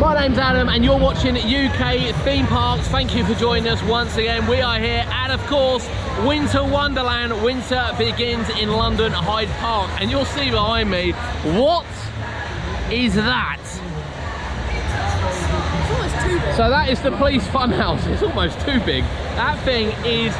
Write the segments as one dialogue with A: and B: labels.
A: My name's Adam and you're watching UK Theme Parks. Thank you for joining us once again. We are here at, of course, Winter Wonderland. Winter begins in London Hyde Park, and you'll see behind me, what is that?
B: It's almost too big.
A: So that is the police funhouse. It's almost too big. That thing is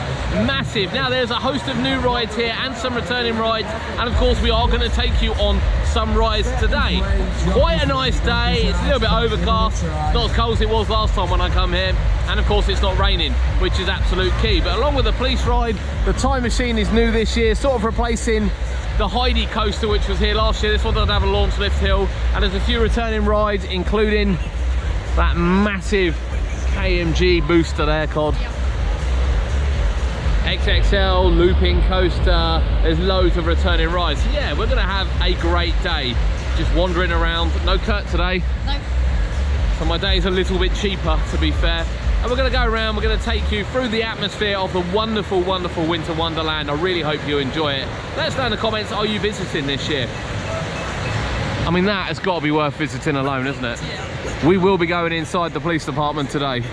A: massive. Now there's a host of new rides here and some returning rides, and of course we are going to take you on some rides today. It's quite a nice day. It's a little bit overcast. It's not as cold as it was last time when I come here, and of course it's not raining, which is absolute key. But along with the police ride, the time machine is new this year, sort of replacing the Hyde coaster which was here last year. This one doesn't have a launch lift hill, and there's a few returning rides, including that massive KMG booster there, Cod. XXL looping coaster. There's loads of returning rides. So yeah, we're gonna have a great day just wandering around. No Kurt today.
B: No.
A: So my day's a little bit cheaper, to be fair. And we're gonna go around, we're gonna take you through the atmosphere of the wonderful, wonderful Winter Wonderland. I really hope you enjoy it. Let us know in the comments, are you visiting this year? I mean, that has got to be worth visiting alone, isn't it? Yeah. We will be going inside the police department today.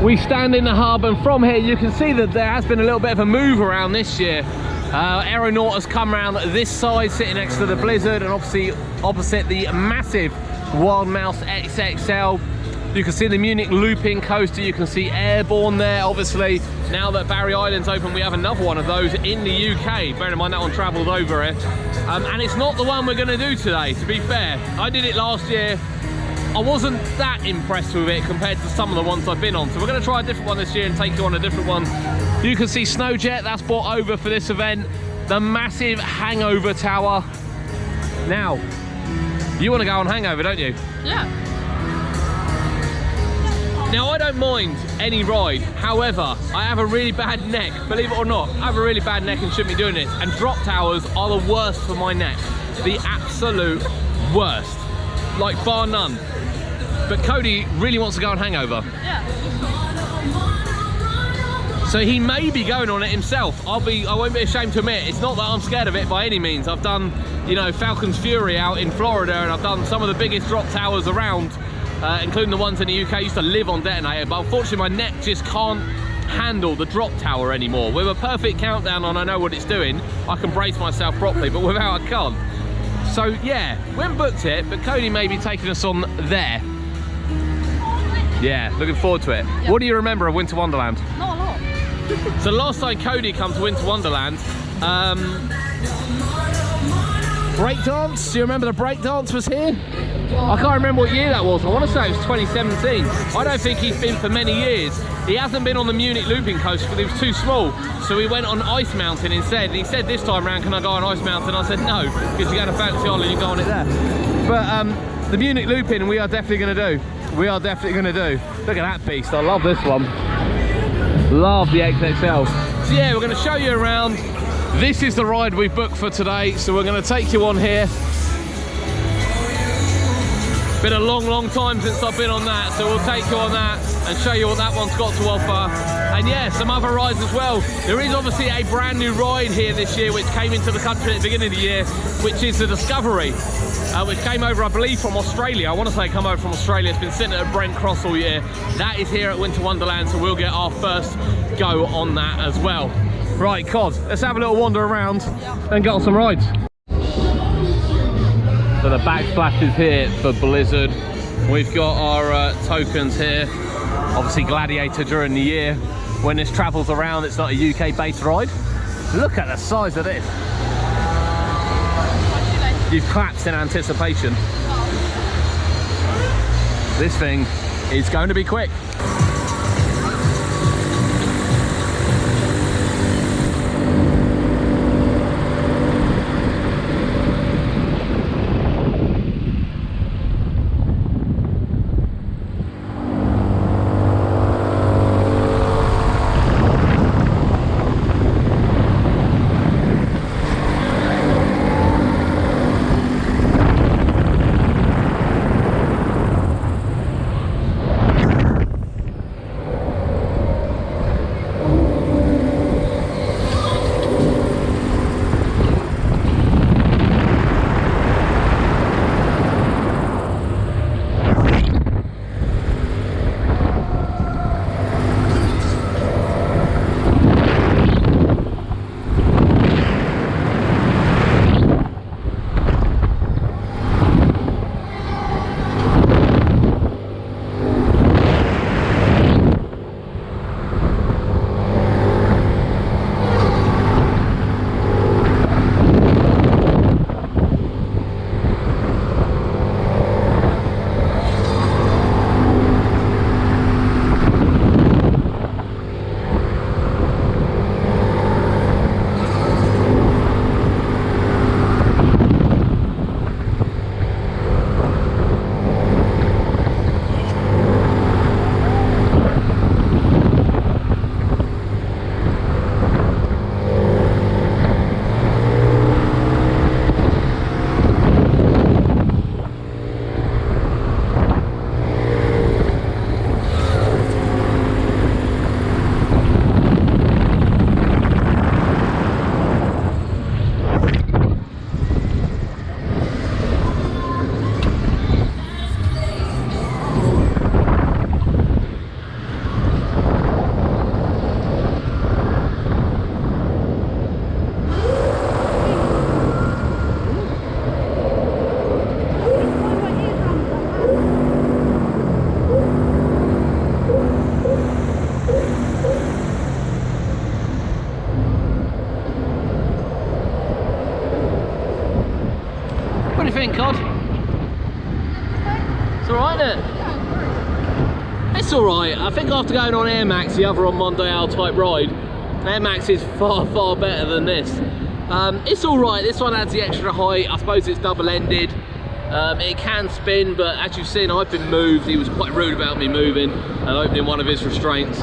A: We stand in the hub, and from here you can see that there has been a little bit of a move around this year. Aeronaut has come around this side, sitting next to the Blizzard, and obviously opposite the massive Wilde Maus XXL. You can see the Munich Looping coaster, you can see Airbourne there. Obviously, now that Barry Island's open, we have another one of those in the UK. Bear in mind that one travelled over here. And it's not the one we're going to do today, to be fair. I did it last year. I wasn't that impressed with it compared to some of the ones I've been on. So we're going to try a different one this year and take you on a different one. You can see Snowjet, that's brought over for this event. The massive Hangover Tower. Now, you want to go on Hangover, don't you?
B: Yeah.
A: Now, I don't mind any ride. However, I have a really bad neck. Believe it or not, I have a really bad neck and shouldn't be doing this. And drop towers are the worst for my neck. The absolute worst. Like, bar none. But Cody really wants to go on Hangover.
B: Yeah.
A: So he may be going on it himself. I won't be ashamed to admit, it's not that I'm scared of it by any means. I've done, you know, Falcon's Fury out in Florida, and I've done some of the biggest drop towers around, including the ones in the UK. I used to live on Detonator, but unfortunately my neck just can't handle the drop tower anymore. With a perfect countdown on, I know what it's doing, I can brace myself properly, but without I can't. So yeah, we haven't booked it, but Cody may be taking us on there. Yeah, looking forward to it. Yep. What do you remember of Winter Wonderland?
B: Not a lot.
A: So last time Cody come to Winter Wonderland, breakdance. Do you remember the breakdance was here? I can't remember what year that was. I want to say it was 2017. I don't think he's been for many years. He hasn't been on the Munich Looping coaster because he was too small. So he went on Ice Mountain instead. And he said this time round, can I go on Ice Mountain? I said no, because you go to Fantasy Island, you go on it there. But the Munich Looping we are definitely going to do. We are definitely going to do. Look at that beast. I love this one. Love the XXL. So yeah, we're going to show you around. This is the ride we've booked for today. So we're going to take you on here. Been a long, long time since I've been on that. So we'll take you on that and show you what that one's got to offer. And yeah, some other rides as well. There is obviously a brand new ride here this year, which came into the country at the beginning of the year, which is the Discovery. Which came over, I believe, from Australia. I want to say it came over from Australia. It's been sitting at Brent Cross all year. That is here at Winter Wonderland, so we'll get our first go on that as well. Right, Cod, let's have a little wander around and get on some rides. So the backsplash is here for Blizzard. We've got our tokens here. Obviously Gladiator during the year. When this travels around, it's not a UK-based ride. Look at the size of this. You've collapsed in anticipation. This thing is going to be quick. think, Cod? It's alright, isn't it? It's alright. I think after going on Air Max, the other on Mondial type ride, Air Max is far, far better than this. It's alright. This one adds the extra height. I suppose it's double-ended. It can spin, but as you've seen, I've been moved. He was quite rude about me moving and opening one of his restraints.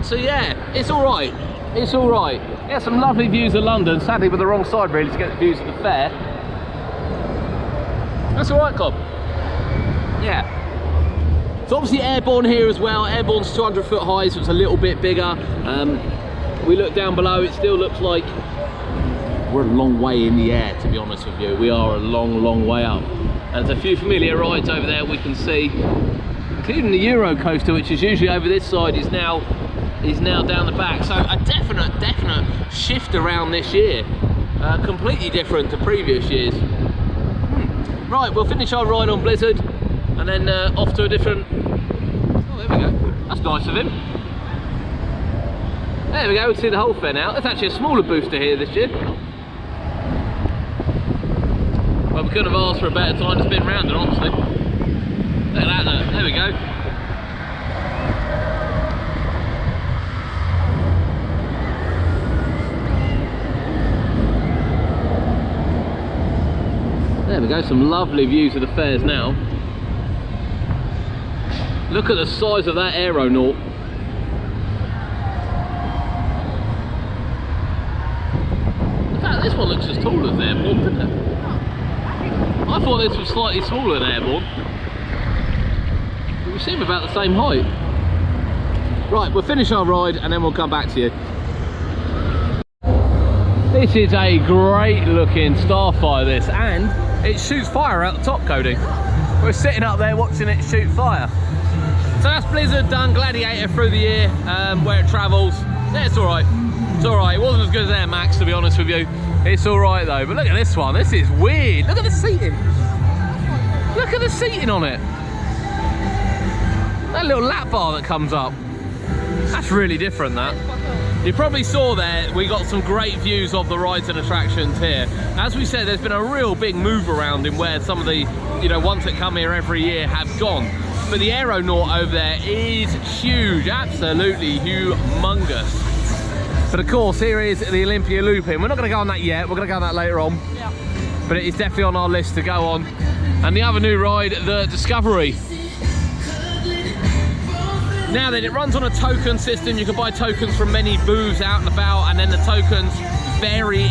A: So yeah, it's alright. It's alright. Yeah, some lovely views of London. Sadly, with the wrong side really to get the views of the fair. That's alright, Cobb. Yeah. So obviously Airbourne here as well. Airbourne's 200 foot high, so it's a little bit bigger. We look down below, it still looks like we're a long way in the air, to be honest with you. We are a long, long way up. And there's a few familiar rides over there we can see, including the Euro coaster, which is usually over this side, is now down the back. So a definite shift around this year. Completely different to previous years. Right, we'll finish our ride on Blizzard and then off to a different... Oh, there we go. That's nice of him. There we go, we can see the whole fair now. There's actually a smaller booster here this year. Well, we couldn't have asked for a better time to spin round it, honestly. Look at that, there we go. There we go, some lovely views of the fairs now. Look at the size of that aeronaut. In fact, this one looks as tall as Airbourne, doesn't it? I thought this was slightly smaller than Airbourne. We seem about the same height. Right, we'll finish our ride and then we'll come back to you. This is a great looking Starfire, this, and it shoots fire out the top, Cody. We're sitting up there watching it shoot fire. So that's Blizzard done, Gladiator through the year, where it travels. Yeah, it's alright. It's alright. It wasn't as good as Air Max, to be honest with you. It's alright though, but look at this one. This is weird. Look at the seating. Look at the seating on it. That little lap bar that comes up. That's really different, that. You probably saw there, we got some great views of the rides and attractions here. As we said, there's been a real big move around in where some of the, ones that come here every year have gone. But the aeronaut over there is huge, absolutely humongous. But of course, here is the Olympia Looping. We're not going to go on that yet, we're going to go on that later on. Yeah. But it is definitely on our list to go on. And the other new ride, the Discovery. Now then, it runs on a token system. You can buy tokens from many booths out and about, and then the tokens vary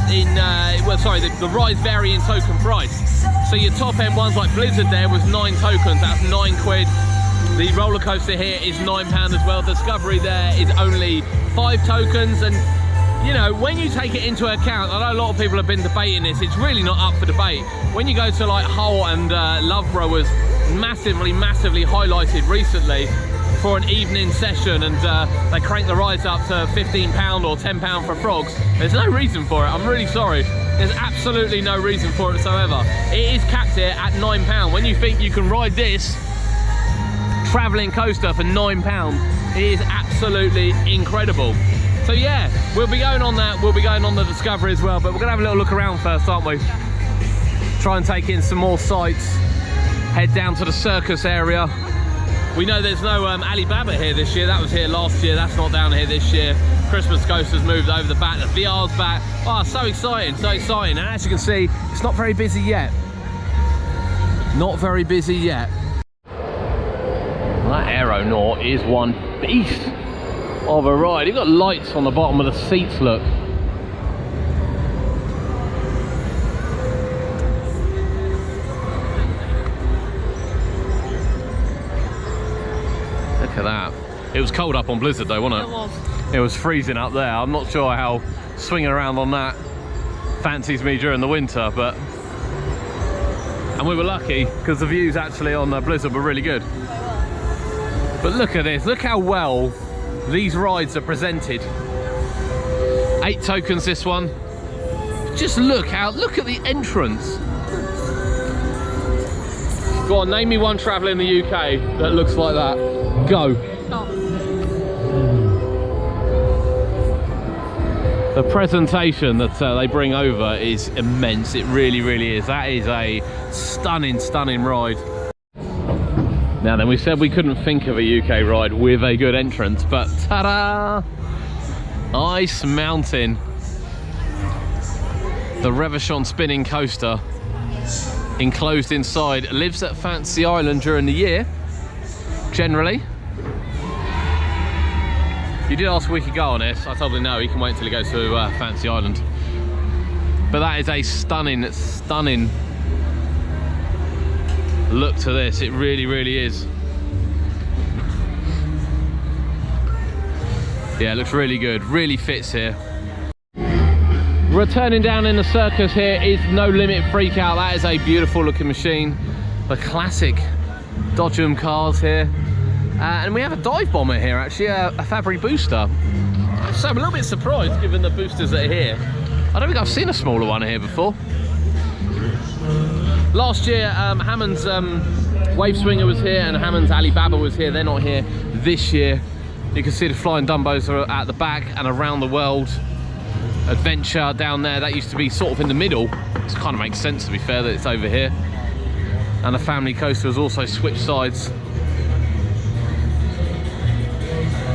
A: the rides vary in token price. So your top end ones like Blizzard there was 9 tokens, that's £9. The roller coaster here is £9 as well. Discovery there is only 5 tokens, and when you take it into account, I know a lot of people have been debating this, it's really not up for debate. When you go to like Hull and Loughborough was massively highlighted recently for an evening session, and they crank the rides up to £15 or £10 for frogs. There's no reason for it, I'm really sorry. There's absolutely no reason for it whatsoever. It is capped here at £9. When you think you can ride this travelling coaster for £9, it is absolutely incredible. So yeah, we'll be going on that, we'll be going on the Discovery as well, but we're gonna have a little look around first, aren't we? Try and take in some more sights, head down to the circus area. We know there's no Alibaba here this year, that was here last year, that's not down here this year. Christmas coaster's moved over the back, the VR's back. Oh, so exciting, so exciting. And as you can see, it's not very busy yet. Not very busy yet. Well, that aeronaut is one beast of a ride. You've got lights on the bottom of the seats, look. Look at that. It was cold up on Blizzard though, wasn't it? It was. It was freezing up there. I'm not sure how swinging around on that fancies me during the winter, but... And we were lucky because the views actually on Blizzard were really good. But look at this, look how well these rides are presented. 8 tokens this one. Just look at the entrance. Go on, name me one traveller in the UK that looks like that. Go. The presentation that they bring over is immense. It really, really is. That is a stunning, stunning ride. Now then, we said we couldn't think of a UK ride with a good entrance, but ta-da! Ice Mountain. The Revachon spinning coaster, enclosed inside, lives at Fancy Island during the year, generally. You did ask if we could go on this. I told him no, he can wait until he goes to Fancy Island. But that is a stunning, stunning look to this. It really, really is. Yeah, it looks really good. Really fits here. Returning down in the circus here is No Limit Freakout. That is a beautiful looking machine. The classic Dodgem cars here. And we have a dive bomber here, actually, a Fabry booster. So I'm a little bit surprised given the boosters that are here. I don't think I've seen a smaller one here before. Last year, Hammond's Wave Swinger was here and Hammond's Alibaba was here. They're not here this year. You can see the Flying Dumbos are at the back, and Around the World Adventure down there. That used to be sort of in the middle. It kind of makes sense, to be fair, that it's over here. And the Family Coaster has also switched sides.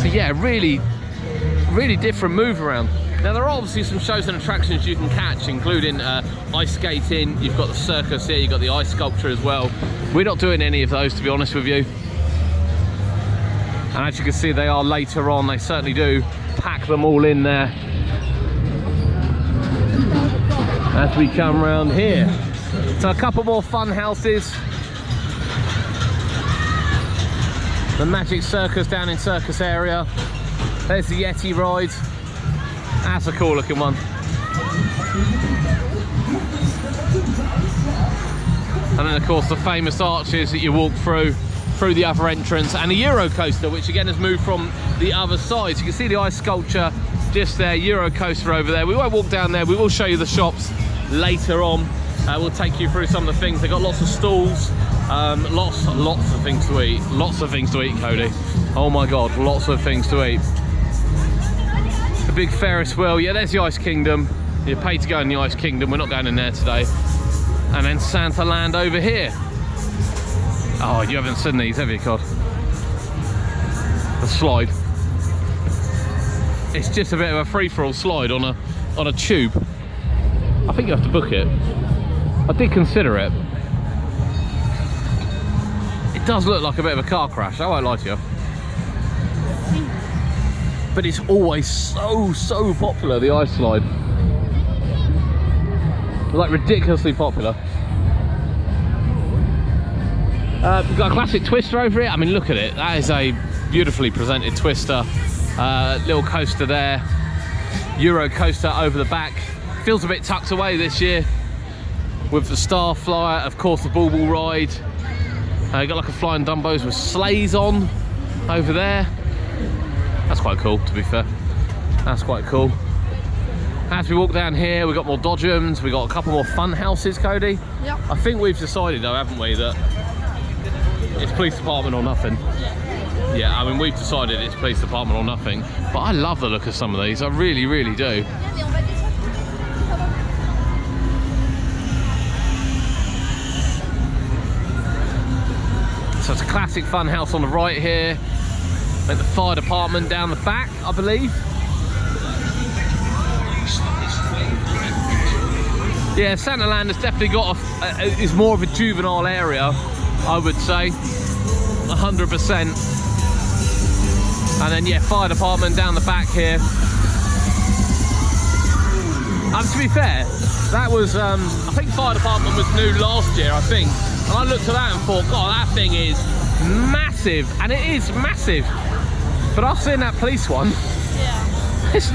A: So yeah, really, really different move around. Now there are obviously some shows and attractions you can catch, including ice skating. You've got the circus here, you've got the ice sculpture as well. We're not doing any of those, to be honest with you. And as you can see, they are later on. They certainly do pack them all in there. As we come around here. So a couple more fun houses. The Magic Circus down in Circus area. There's the Yeti ride. That's a cool looking one. And then of course the famous arches that you walk through the other entrance, and a Euro coaster, which again has moved from the other side. So you can see the ice sculpture just there, Euro coaster over there. We won't walk down there, we will show you the shops later on. We'll take you through some of the things. They've got lots of stalls, lots of things to eat. Lots of things to eat, Cody. Oh my God, lots of things to eat. The big Ferris wheel, yeah, there's the Ice Kingdom. You pay to go in the Ice Kingdom, we're not going in there today. And then Santa Land over here. Oh, you haven't seen these, have you, Cod? The slide. It's just a bit of a free-for-all slide on a tube. I think you have to book it. I did consider it. It does look like a bit of a car crash, I won't lie to you. But it's always so popular, the ice slide. Like ridiculously popular. We've got a classic Twister over here. I mean, look at it. That is a beautifully presented Twister. Little coaster there. Euro coaster over the back. Feels a bit tucked away this year with the Star Flyer, of course the Ball Ball ride. You got like a Flying Dumbos with sleighs on over there. That's quite cool, to be fair. That's quite cool. As we walk down here, we've got more Dodgems, we've got a couple more fun houses, Cody.
B: Yep.
A: I think we've decided though, haven't we, that it's police department or nothing. Yeah, I mean, we've decided it's police department or nothing. But I love the look of some of these, I really, really do. So it's a classic fun house on the right here. Like the fire department down the back, I believe. Yeah, Santa Land has definitely got is more of a juvenile area, I would say, 100%. And then yeah, fire department down the back here. To be fair, that was I think fire department was new last year, I think. And I looked at that and thought, God, that thing is massive, and it is massive. But I've seen that police one. Yeah. It's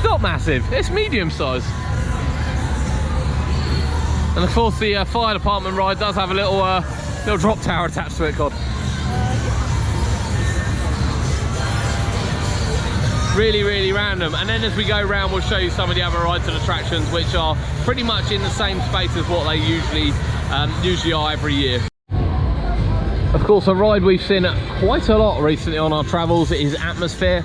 A: not massive. It's medium size. And of course, the fire department ride does have a little drop tower attached to it, God. Really, really random. And then as we go around, we'll show you some of the other rides and attractions, which are pretty much in the same space as what they usually are every year. Of course, a ride we've seen quite a lot recently on our travels is Atmosphere.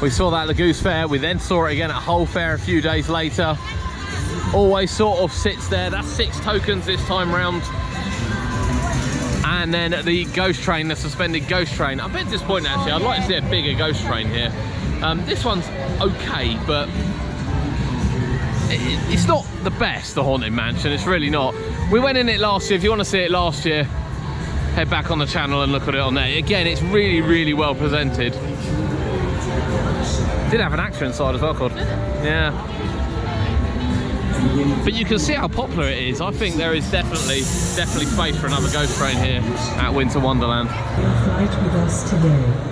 A: We saw that at the Goose Fair. We then saw it again at Hull Fair a few days later. Always sort of sits there. That's 6 tokens this time round. And then the ghost train, the suspended ghost train. I'm a bit disappointed actually. I'd like to see a bigger ghost train here. This one's okay, but it's not the best, the Haunted Mansion. It's really not. We went in it last year. If you want to see it last year, head back on the channel and look at it on there. Again, it's really, really well presented. Did have an actor inside as well, called. Yeah. But you can see how popular it is. I think there is definitely space for another ghost train here at Winter Wonderland.
C: Flight with us today.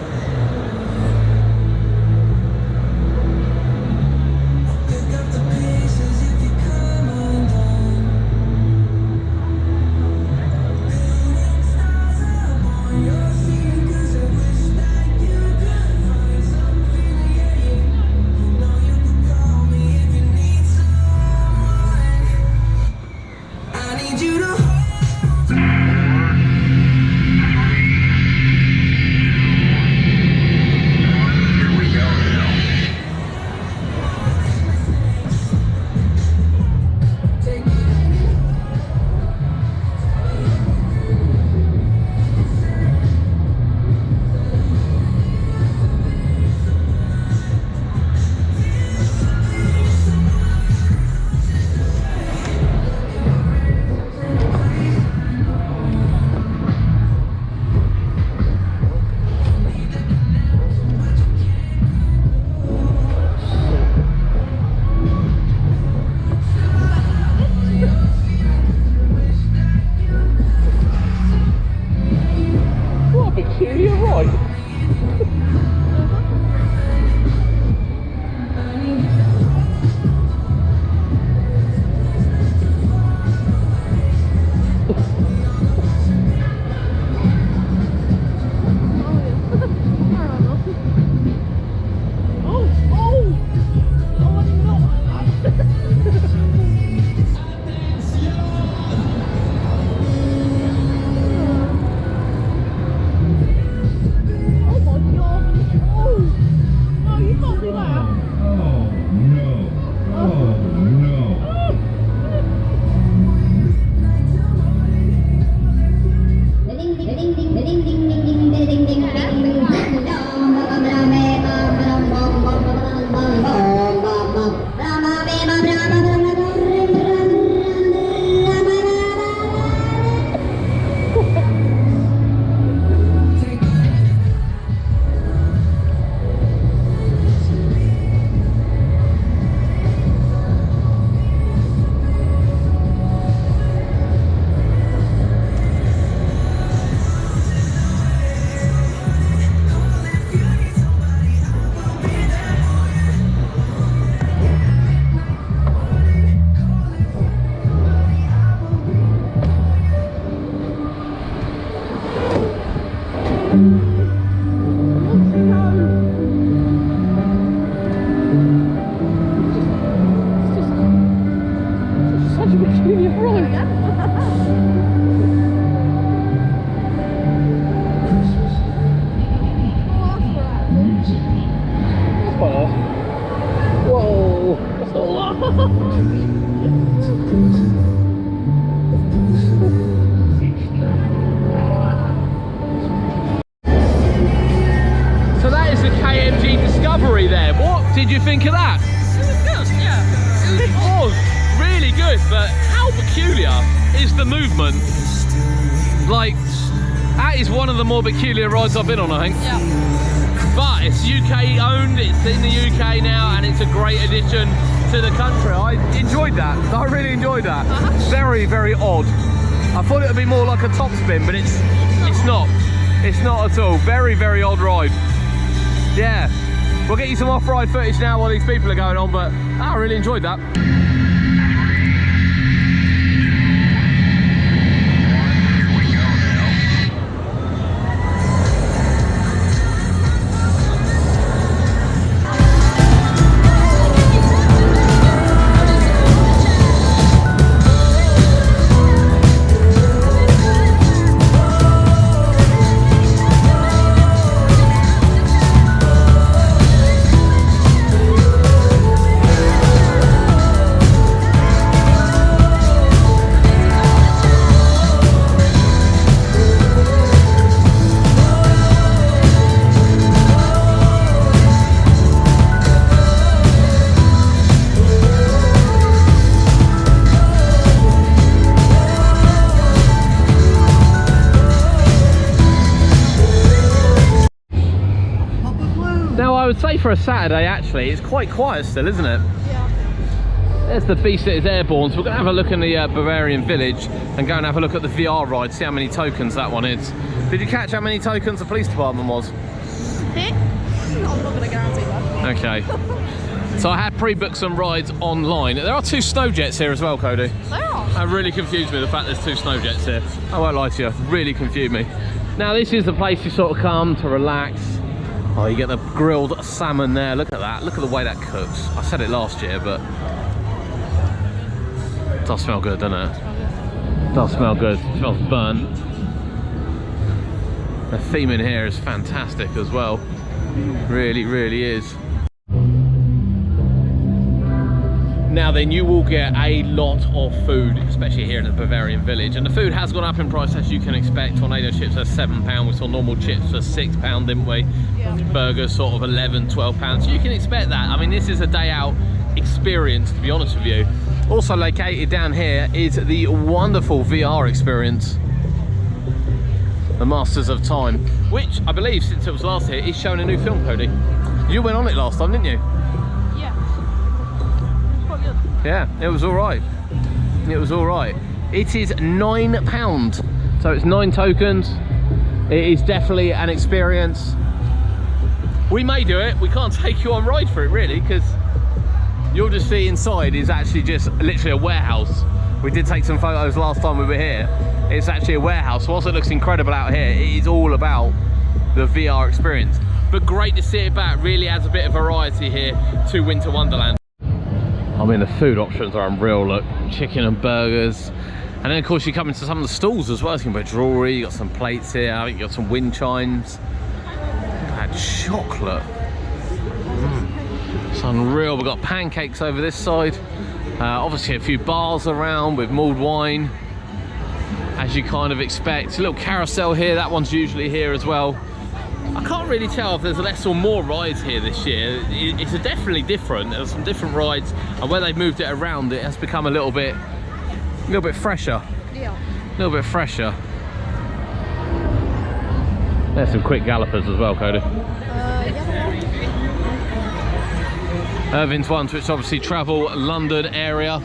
A: Did you think of that?
B: It was good, yeah.
A: It was really good, but how peculiar is the movement? Like, that is one of the more peculiar rides I've been on, I think.
B: Yeah.
A: But it's UK owned, it's in the UK now, and it's a great addition to the country. I enjoyed that. I really enjoyed that. Very, very odd. I thought it would be more like a top spin, but it's not. It's not at all. Very, very odd ride. Yeah. We'll get you some off-ride footage now while these people are going on, but I really enjoyed that. would say for a Saturday, actually, it's quite quiet still, isn't it?
B: Yeah.
A: There's the beast that is Airbourne, so we're going to have a look in the Bavarian village and go and have a look at the VR ride, see how many tokens that one is. Did you catch how many tokens the police department was?
B: 6? I'm not going to guarantee that.
A: Okay. So I had pre-booked some rides online. There are 2 snow jets here as well, Cody.
B: There are.
A: That really confused me, the fact there's 2 snow jets here. I won't lie to you, really confused me. Now this is the place you sort of come to relax. Oh, you get the grilled salmon there. Look at that. Look at the way that cooks. I said it last year, but it does smell good, doesn't it? It does smell good. It smells burnt. The theme in here is fantastic as well. Really, really is. Now then, you will get a lot of food, especially here in the Bavarian village, and the food has gone up in price, as you can expect. Tornado chips are £7, we saw normal chips for £6, didn't we?
B: Yeah.
A: Burgers sort of £11, £12, so you can expect that. I mean, this is a day out experience, to be honest with you. Also located down here is the wonderful VR experience, the Masters of Time, which I believe, since it was last year, is showing a new film, Cody. You went on it last time, didn't you? Yeah, it was all right. It was all right. It is £9, so it's 9 tokens. It is definitely an experience. We may do it. We can't take you on ride for it really, because you'll just see inside is actually just literally a warehouse. We did take some photos last time we were here. It's actually a warehouse. Whilst it looks incredible out here, it is all about the VR experience. But great to see it back. Really adds a bit of variety here to Winter Wonderland. I mean, the food options are unreal. Look, chicken and burgers, and then of course you come into some of the stalls as well. So you can buy jewellery, you got some plates here, I think you got some wind chimes. That chocolate, it's unreal. We've got pancakes over this side, obviously a few bars around with mulled wine, as you kind of expect. A little carousel here, that one's usually here as well. I can't really tell if there's less or more rides here this year. It's definitely different. There's some different rides, and where they've moved it around, it has become a little bit fresher.
B: Yeah.
A: A little bit fresher. There's some quick gallopers as well, Cody.
B: Yeah.
A: Irving's ones, which obviously travel London area.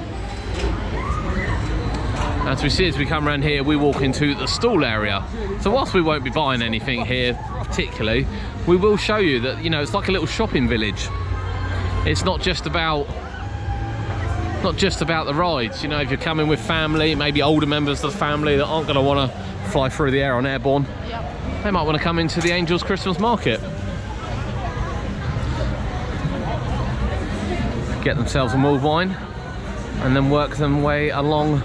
A: As we see, as we come around here, we walk into the stall area. So whilst we won't be buying anything here particularly, we will show you that, you know, it's like a little shopping village. It's not just about the rides. You know, if you're coming with family, maybe older members of the family that aren't going to want to fly through the air on Airbourne, they might want to come into the Angels Christmas Market, get themselves a mulled wine, and then work their way along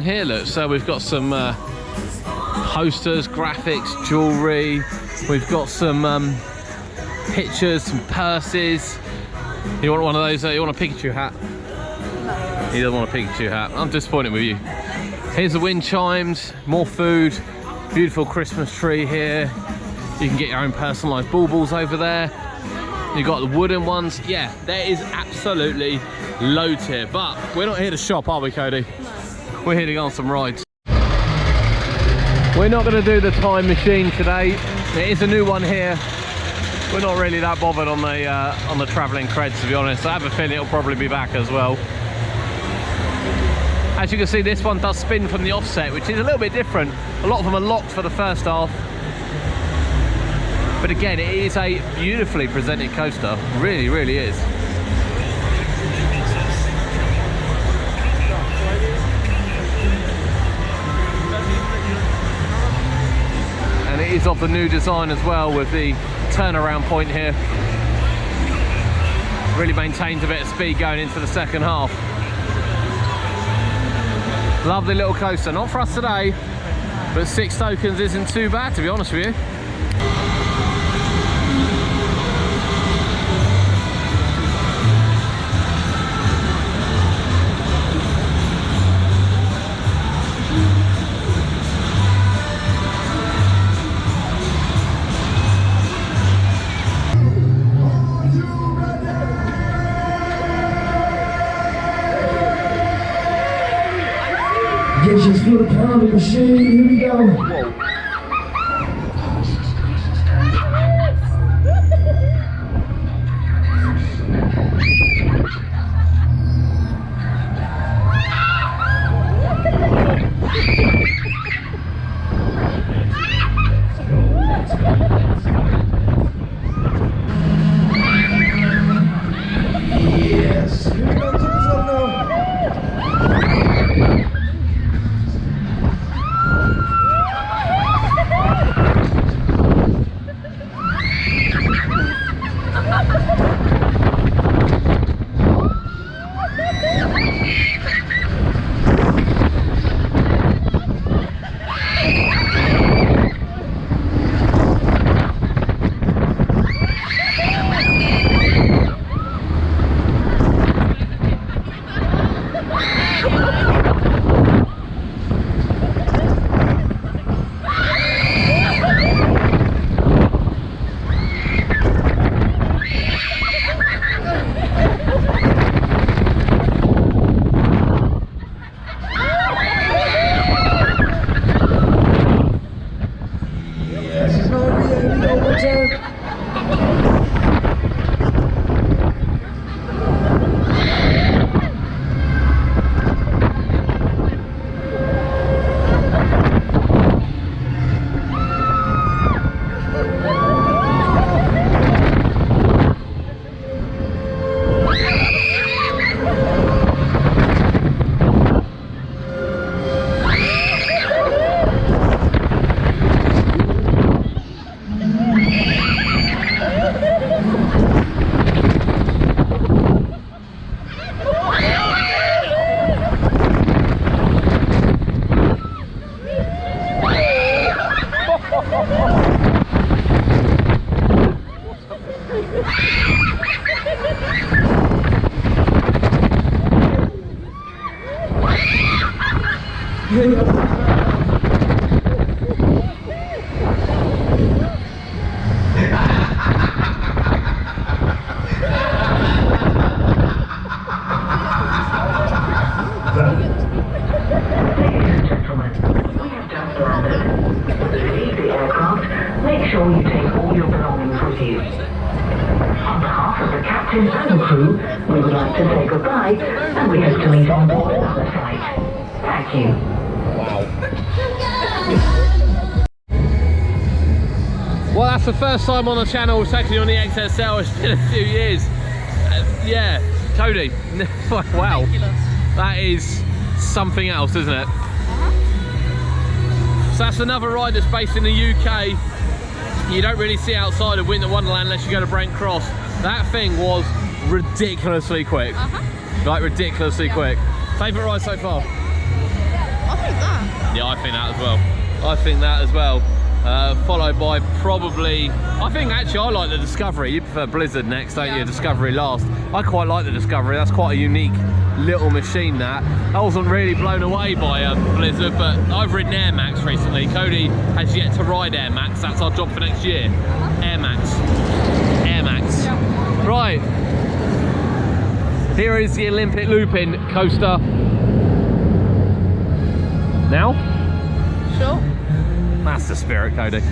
A: here. Look, so we've got some posters, graphics, jewelry, we've got some pictures, some purses. You want one of those? You want a Pikachu hat? No. He doesn't want a Pikachu hat. I'm disappointed with you. Here's the wind chimes, more food, beautiful Christmas tree here. You can get your own personalised baubles over there. You've got the wooden ones. Yeah, there is absolutely loads here, but we're not here to shop, are we, Cody? No. We're here to go on some rides. We're not going to do the time machine today. It is a new one here. We're not really that bothered on the travelling creds, to be honest. I have a feeling it'll probably be back as well. As you can see, this one does spin from the offset, which is a little bit different. A lot of them are locked for the first half. But again, it is a beautifully presented coaster. Really, really is. And it is of the new design as well, with the turnaround point here. Really maintains a bit of speed going into the second half. Lovely little coaster. Not for us today, but 6 tokens isn't too bad, to be honest with you.
C: Get your foot upon the machine, here we go. Make sure you take all your belongings with you. On behalf of the captain and crew, we would like to say goodbye and we hope to meet on board another flight. Thank you.
A: Well, that's the first time on the channel we've taken you on the XXL. It's been a few years. Yeah, Cody. Wow.
B: Ridiculous.
A: That is something else, isn't it? So that's another ride that's based in the UK. You don't really see outside of Winter Wonderland unless you go to Brent Cross. That thing was ridiculously quick. Like ridiculously quick. Favourite ride so far?
B: I think that.
A: Yeah, I think that as well. I think that as well. Followed by probably, I think actually I like the Discovery. You prefer Blizzard next, don't you? Discovery last. I quite like the Discovery. That's quite a unique little machine that. I wasn't really blown away by Blizzard, but I've ridden Air Max recently. Cody has yet to ride Air Max. That's our job for next year. Air Max. Air Max.
B: Yeah.
A: Right. Here is the Olympic Looping coaster. Now?
B: Sure.
A: That's the spirit, Cody.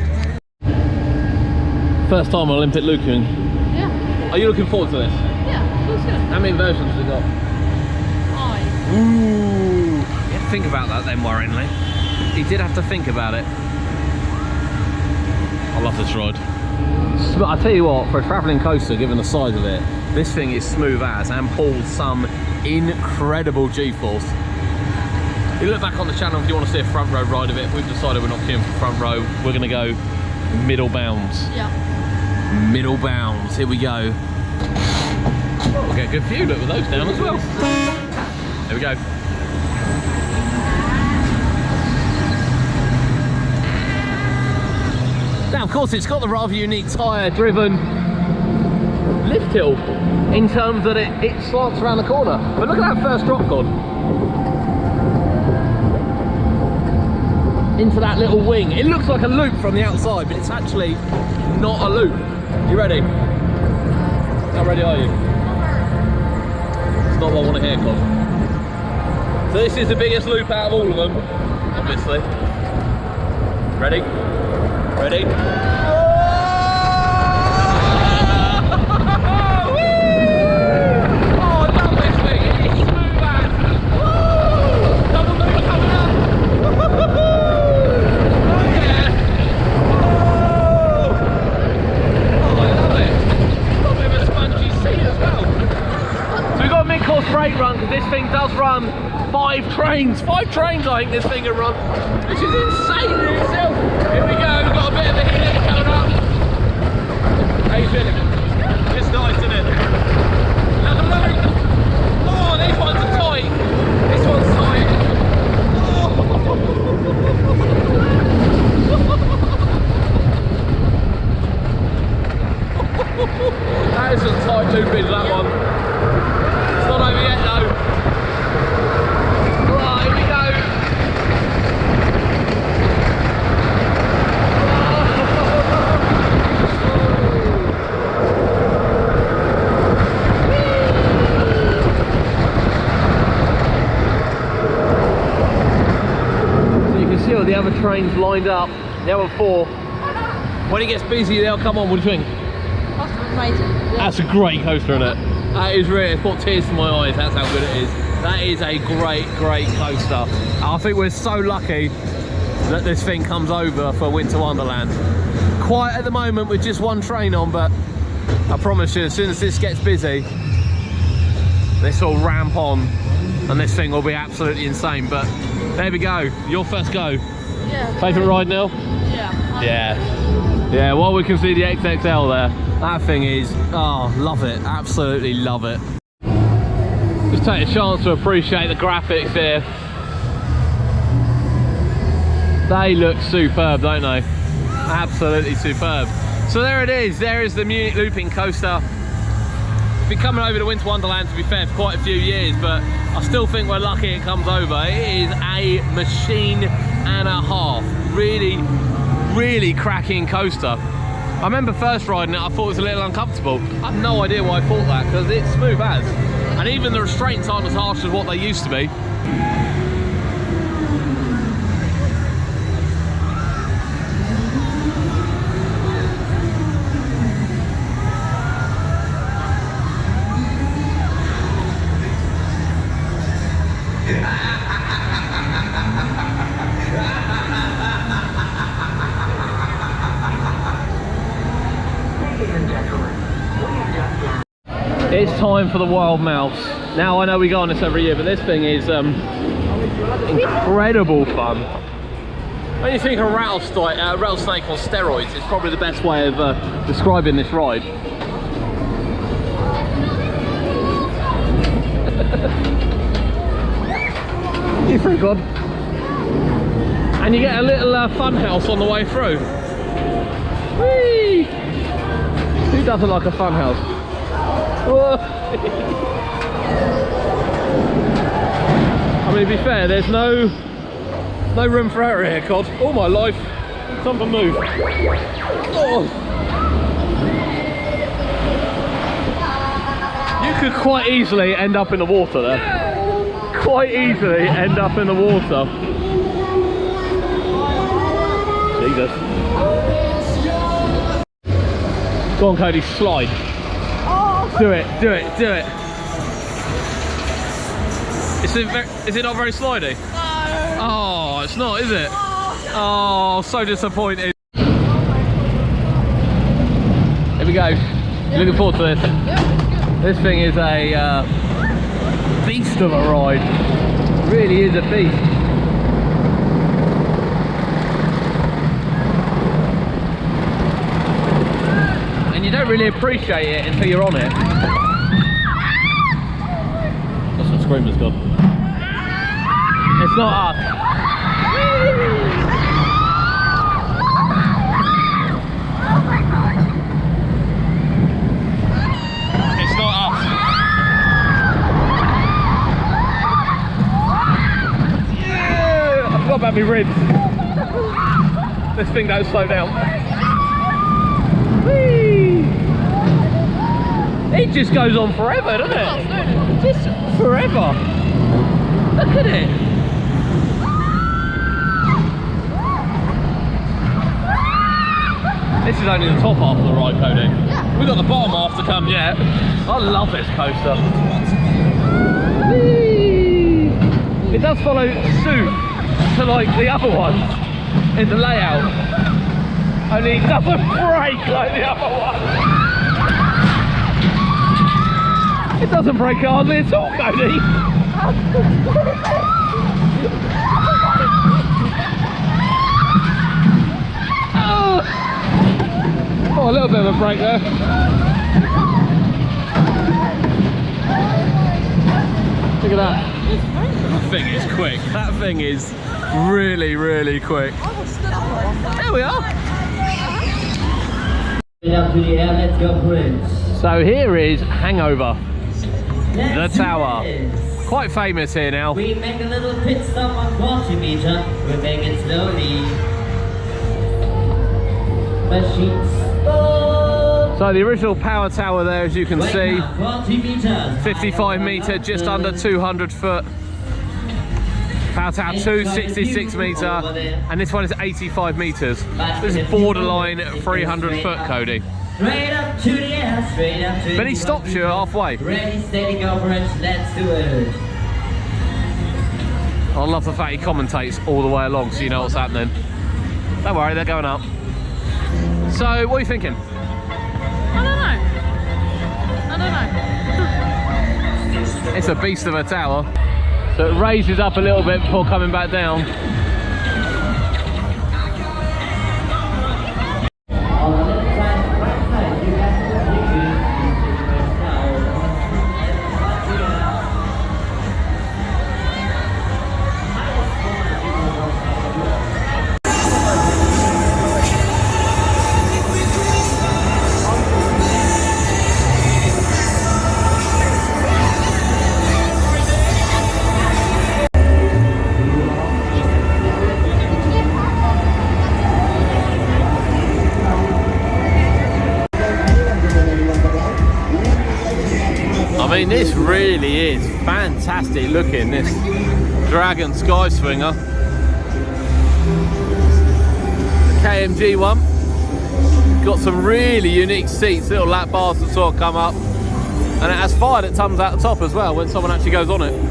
A: First time on Olympic Looping.
B: Yeah.
A: Are you looking forward to this?
B: Yeah, feels good.
A: How many versions have we got?
B: 5.
A: Ooh. You have to think about that then, worryingly. He did have to think about it. I love this ride. I tell you what, for a travelling coaster, given the size of it, this thing is smooth as and pulls some incredible G-force. You look back on the channel if you want to see a front row ride of it. We've decided we're not queuing for front row. We're going to go middle bounds.
B: Yeah.
A: Middle bounds. Here we go. Oh, we'll get a good view. Look with those down as well. There we go. Now, of course, it's got the rather unique tyre-driven lift hill in terms that it slants around the corner. But look at that first drop, God. Into that little wing. It looks like a loop from the outside, but it's actually not a loop. You ready? How ready are you? It's not what I want to hear, Con. So this is the biggest loop out of all of them, obviously. Ready? Ready? Brake run, because this thing does run 5 trains. 5 trains I think this thing can run, which is insane in itself. Here we go, we've got a bit of a hill coming up. How you feeling? It's nice, isn't it? Oh, these ones are tight. This one's tight. That is some tight looping, that one. Not over yet though. Right, here we go. So you can see all the other trains lined up. The other 4. When it gets busy, they'll come on. What do you think?
B: That's amazing. Yeah.
A: That's a great coaster, isn't it? That is really, it's brought tears to my eyes, that's how good it is. That is a great, great coaster. I think we're so lucky that this thing comes over for Winter Wonderland. Quiet at the moment with just 1 train on, but I promise you, as soon as this gets busy, this will ramp on and this thing will be absolutely insane. But there we go, your first go.
B: Yeah.
A: Favourite ride, Neil?
B: Yeah.
A: Yeah. Yeah, well, we can see the XXL there. That thing is, oh, love it, absolutely love it. Just take a chance to appreciate the graphics here. They look superb, don't they? Absolutely superb. So there it is, there is the Munich Looping coaster. It's been coming over to Winter Wonderland, to be fair, for quite a few years, but I still think we're lucky it comes over. It is a machine and a half. Really, really cracking coaster. I remember first riding it, I thought it was a little uncomfortable. I have no idea why I thought that, because it's smooth as. And even the restraints aren't as harsh as what they used to be. It's time for the Wilde Maus. Now I know we go on this every year, but this thing is incredible fun. When you think of rattlesnake on steroids, it's probably the best way of describing this ride. You're pretty good. And you get a little fun house on the way through. Whee! Who doesn't like a fun house? I mean, to be fair, there's no room for error here, Cod. All my life, time to move. Oh. You could quite easily end up in the water there. Quite easily end up in the water. Jesus. Go on, Cody, slide. Do it, do it, do it. Is it not very slidey?
B: No.
A: Oh, it's not, is it? Oh, so disappointed. Here we go. Looking forward to this. This thing is a beast of a ride. It really is a beast. And you don't really appreciate it until you're on it. That's what Screamer's got. It's not us. It's not us. Yeah! I forgot about my ribs. This thing don't slow down. It just goes on forever, doesn't it? Just forever. Look at it. This is only the top half of the ride, Cody. Yeah. We've got the bottom half to come yet. I love this coaster. Whee! It does follow suit to like the other ones in the layout. Only it doesn't break like the other one. It doesn't break hardly at all, Cody. Oh, a little bit of a break there. Look at that. That thing is quick. That thing is really, really quick. There we are.
D: Up to the air, let's go, Prince.
A: So here is Hangover,
D: Let's
A: the tower.
D: do this.
A: Quite famous here now.
D: We make a little pit stop on 40 meter. We make it slowly. Machine stop.
A: So the original power tower there, as you can
D: Wait
A: see,
D: now, 40 meters.
A: 55 metre, just under 200 foot. Power tower 2, 66 metre, and this one is 85 metres. This is borderline 300 foot, Cody.
D: Straight up to the air, straight up to the
A: But he stops you halfway.
D: Ready, steady, go for it, let's do it.
A: I love the fact he commentates all the way along so you know what's happening. Don't worry, they're going up. So, what are you thinking?
B: I don't know.
A: It's a beast of a tower. So it raises up a little bit before coming back down. really is fantastic looking, this Dragon Sky Swinger. The KMG one. Got some really unique seats, little lap bars that sort of come up. And it has fire that comes out the top as well when someone actually goes on it.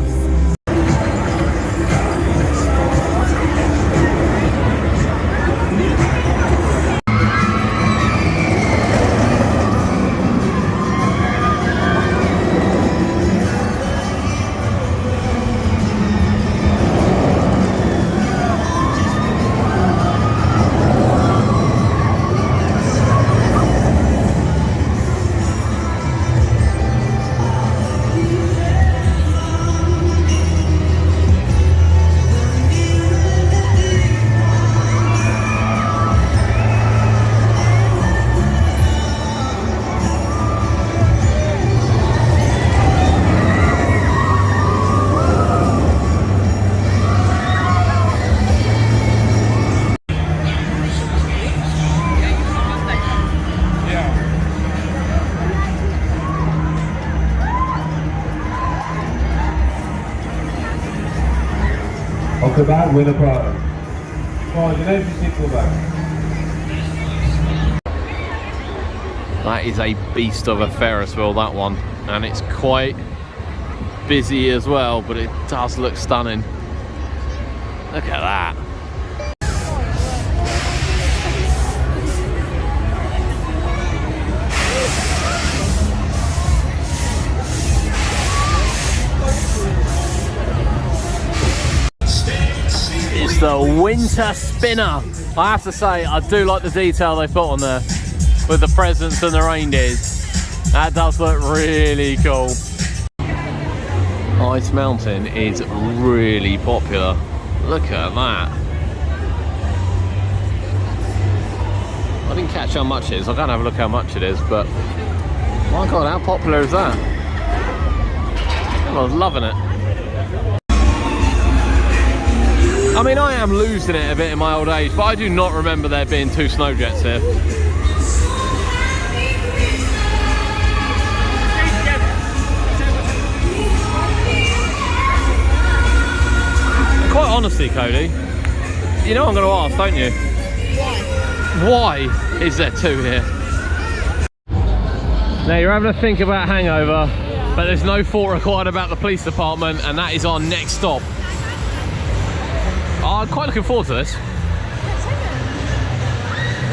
E: Off the bat, win a product. Come on, you know if you think back.
A: That is a beast of a Ferris wheel, that one. And it's quite busy as well, but it does look stunning. Look at that. It's the Winter Spinner. I have to say, I do like the detail they put on there with the presents and the reindeers. That does look really cool. Ice Mountain is really popular. Look at that. I didn't catch how much it is. I can't have a look how much it is, but my God, how popular is that? I was loving it. I mean, I am losing it a bit in my old age, but I do not remember there being 2 snow jets here. Quite honestly, Cody, you know I'm going to ask, don't you? Why is there 2 here? Now you're having to think about hangover, but there's no thought required about the police department, and that is our next stop. I'm quite looking forward to this.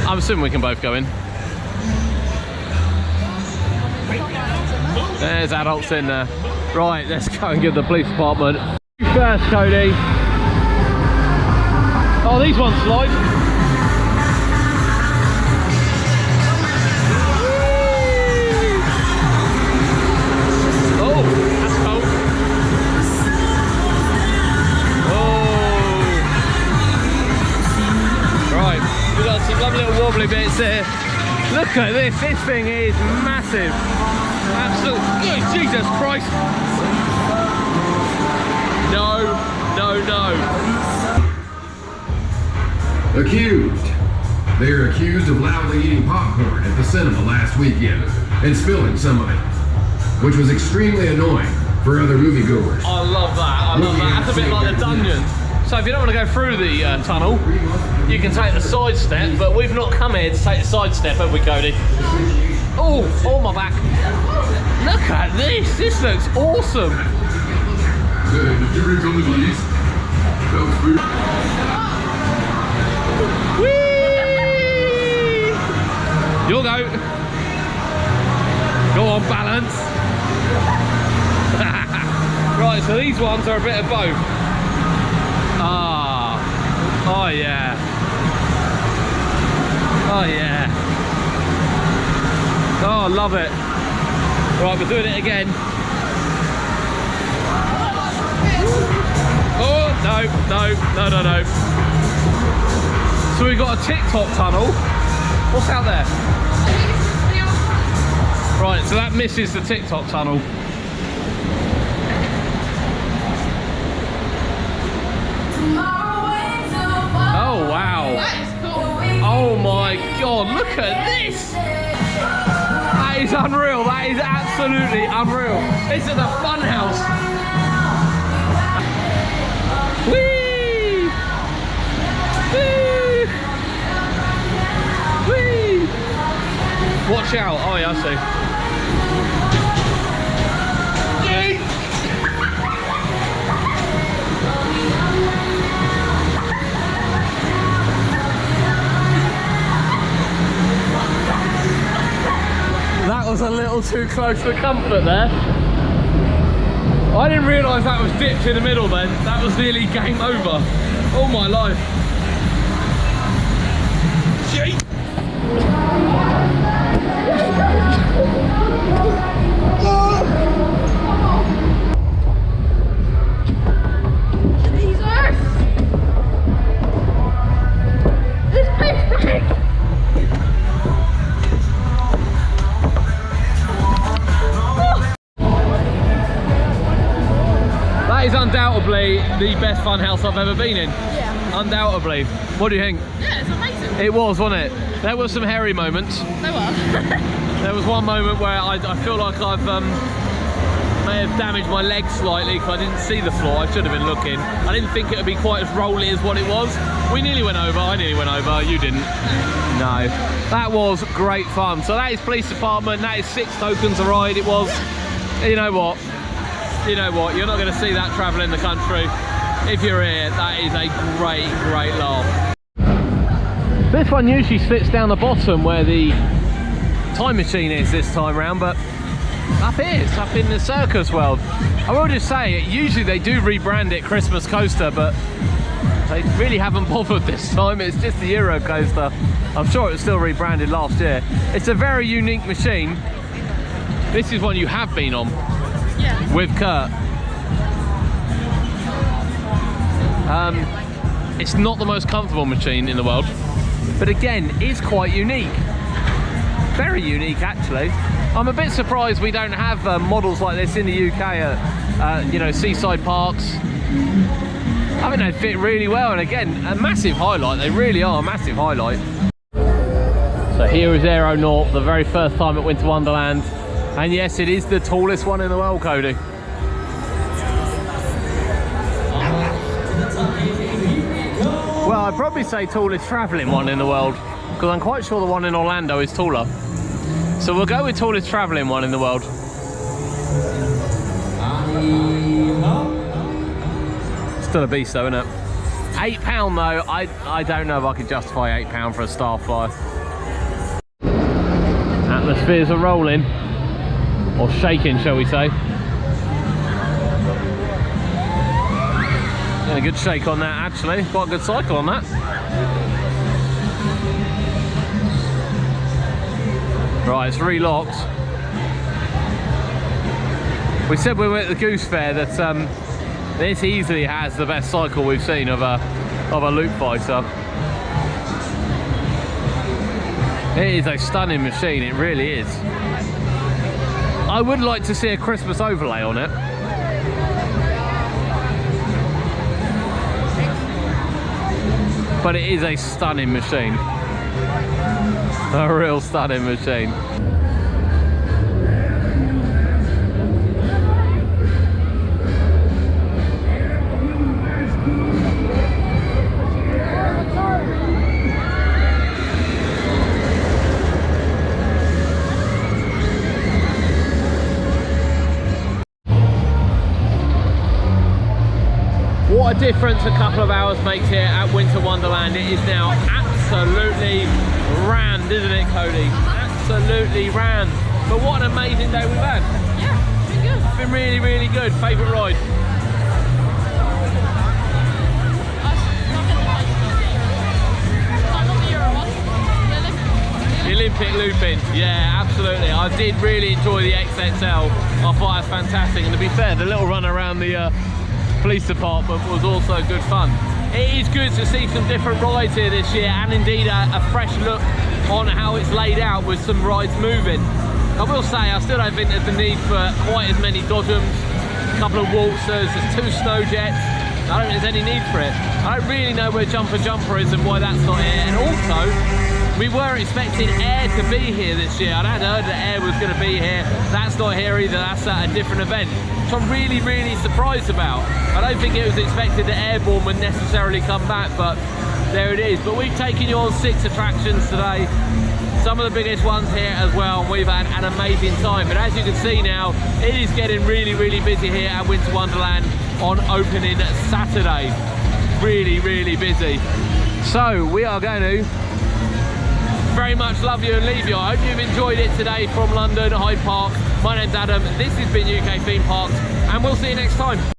A: I'm assuming we can both go in. There's adults in there. Right, let's go and give the police department. You first, Cody. Oh, these ones slide. Oh, that's cold. Right, we've got some lovely little wobbly bits there. Look at this thing is massive. Absolute, oh, Jesus Christ. No, no, no.
F: Accused. They are accused of loudly eating popcorn at the cinema last weekend and spilling some of it, which was extremely annoying for other moviegoers.
A: I love that, I love that. That's a bit like the Dungeon. So if you don't want to go through the tunnel, you can take the side step, but we've not come here to take the side step, have we, Cody? Oh, my back. Look at this, this looks awesome.
F: Hey, did you reach on the knees? That was weird.
A: Whee! You'll go. Go on, balance. Right, so these ones are a bit of both. Ah, oh yeah. Oh yeah. Oh, I love it. Right, we're doing it again. Oh, no, no, no, no, no. So we've got a TikTok tunnel. What's out there? Right, so that misses the TikTok tunnel. Oh, wow. Oh my God, look at this. That is unreal, that is absolutely unreal. This is a fun house. Whee! Whee! Whee! Watch out. Oh yeah, I see. That was a little too close for comfort there. I didn't realise that was dipped in the middle then. That was nearly game over. Oh my life. Gee. That is undoubtedly the best fun house I've ever been in.
B: Yeah.
A: Undoubtedly. What do you think?
B: Yeah, it's amazing.
A: It was, wasn't it? There were some hairy moments.
B: They were.
A: There was one moment where I feel like I've may have damaged my leg slightly because I didn't see the floor. I should have been looking. I didn't think it would be quite as rolly as what it was. We nearly went over. I nearly went over. You didn't. No. That was great fun. So that is police department. That is 6 tokens a ride. It was. You know what? You know what? You're not going to see that travelling the country. If you're here, that is a great, great laugh. This one usually sits down the bottom where the time machine is this time round, but up here, it's up in the circus world. I will just say, usually they do rebrand it Christmas Coaster, but they really haven't bothered this time. It's just the Euro Coaster. I'm sure it was still rebranded last year. It's a very unique machine. This is one you have been on.
B: Yeah.
A: With Kurt. It's not the most comfortable machine in the world, but again, is quite unique. Very unique, actually. I'm a bit surprised we don't have models like this in the UK at you know, seaside parks. I think they fit really well, and again, a massive highlight. They really are a massive highlight. So here is Aeronaut, the very first time at Winter Wonderland. And yes, it is the tallest one in the world, Cody. Well, I'd probably say tallest travelling one in the world, because I'm quite sure the one in Orlando is taller. So we'll go with tallest travelling one in the world. Still a beast though, isn't it? £8 though, I don't know if I could justify £8 for a Starflyer. Atmospheres are rolling. Or shaking, shall we say. Yeah, a good shake on that, actually. Quite a good cycle on that. Right, it's relocked. We said when we were at the Goose Fair that this easily has the best cycle we've seen of a loop fighter. It is a stunning machine, it really is. I would like to see a Christmas overlay on it. But it is a stunning machine. A real stunning machine. What a difference a couple of hours makes here at Winter Wonderland. It is now absolutely rammed, isn't it, Cody? Absolutely rammed. But what an amazing day we've had.
B: Yeah, it's been good.
A: It's been really, really good. Favourite ride? The Olympic Looping, yeah, absolutely. I did really enjoy the XXL. I thought it was fantastic. And to be fair, the little run around the police department was also good fun. It is good to see some different rides here this year, and indeed a fresh look on how it's laid out with some rides moving. I will say I still don't think there's the need for quite as many dodgems, a couple of waltzers, there's 2 snow jets. I don't think there's any need for it. I don't really know where Jumper Jumper is and why that's not here. And also, We were expecting Air to be here this year. I hadn't heard that Air was going to be here. That's not here either. That's at a different event, which I'm really, really surprised about. I don't think it was expected that Airbourne would necessarily come back, but there it is. But we've taken you on 6 attractions today. Some of the biggest ones here as well, and we've had an amazing time. But as you can see now, it is getting really, really busy here at Winter Wonderland on opening Saturday. Really, really busy. So we are going to very much love you and leave you. I hope you've enjoyed it today from London, Hyde Park. My name's Adam, this has been UK Theme Parks, and we'll see you next time.